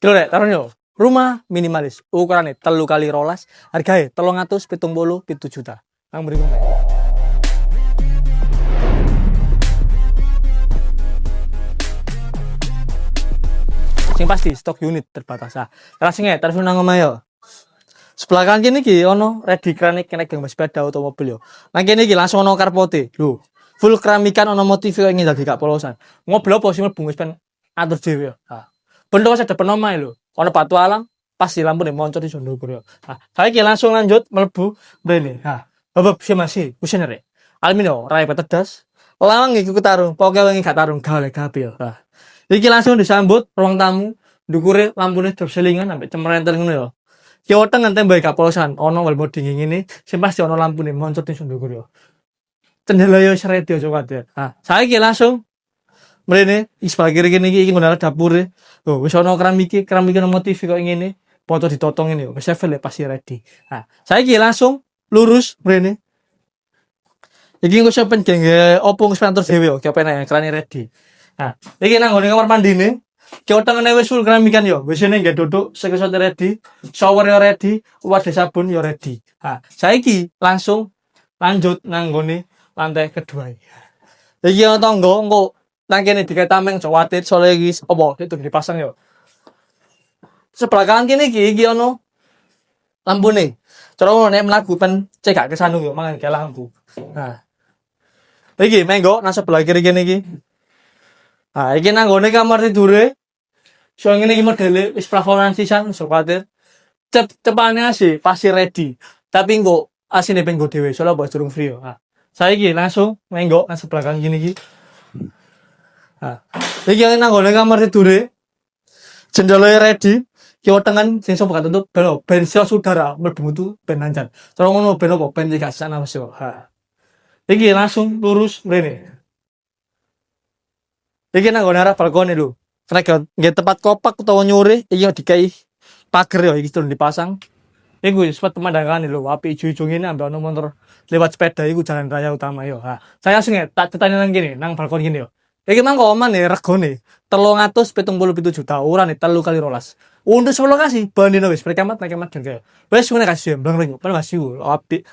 Iki lho rek, taruh yo. Rumah minimalis, ukurannya 3x12, harganya 377 juta. Nang mriku rek. Sing pasti stok unit terbatas. Langsung ya, terus nang omah yo. Sebelah kanan kene iki ono ready keramik kena gang sepeda otomobil yo. Nang kene iki langsung ono karpote. Lho, full keramikan ono motif kok ingin dadi gak polosan. Mobil apa sing mlebu wis pen atur dhewe yo. Bendo wis depan omah lho. Ono batu alam, pasti lampu nih moncot di sondokur yo. Saiki langsung lanjut mlebu mrene. Babab sih masih kusine rek. Aluminium rai petedas. Lawang iki tarung, pokoke wengi gak tarung gawe kabeh yo. Iki langsung disambut ruang tamu, ndukure lampune drop selingan sampai cemerenten ngono yo. Ki weteng nganti mbek kapolosan, ono wal moding ngene, sing pasti ono lampune moncot ning ndhukur yo. Cendela yo sret yo kuwatir. Saiki langsung mrene sebelah kiri kene iki nggonane dapure. Oh, wis ono keramik motif kok ngene, foto ditotong ngene yo. Wis level pasti ready. Saiki langsung lurus mrene. Iki engko sampeyan gengge opo wis pantur dhewe yo, kepenak ekrane ready. Iki nang ngene kamar mandine. Ki wetengene wis full keramikan yo. Wis ngene nggih duduk, sekesot ready, shower yo ready, wadah sabun yo ready. Saiki langsung lanjut nang ngene lantai kedua. Iki ono tangga engko nang kene digawe tameng kuwatir sore iki opo itu dipasang yo. Sebelah kanan kene iki ono lampune. Cara ngono nek mlaku pen cek gak kesandung yo mangan ke lampu. Iki menggo nang sebelah kiri kene iki. Iki nang ngene kamar tidure. So ngene iki modele wis plafonan sisan kuwatir. Cepane sih pasti ready. Tapi engko asine ben go dhewe soalnya bos durung free yo. Saiki langsung menggo nang sebelah kanan kene iki. Iki nang ngene kamar tidure. Jendela ready. Ki wetengan sing sopo gak tutup ben sios udara mlebu metu ben lancar. Cara ngono ben opo ben gak sana wis yo. Iki langsung lurus mrene. Iki nang ngene arah balkone lho. Kena nggih tempat kopak utawa nyore iki dikai pager yo iki turun dipasang. Iku wis pemandangan lho, api ijo-ijo ngene ambek ono motor lewat sepeda iku jalan raya utama yo. Saya langsung tak cetani nang kene, nang balkon kene yo. Iki mangko omane regane 377 juta, urane 3x12. Untuk lokasi bandine wis perekamat dan wis ngene kasih mbang-mbang pen masih api.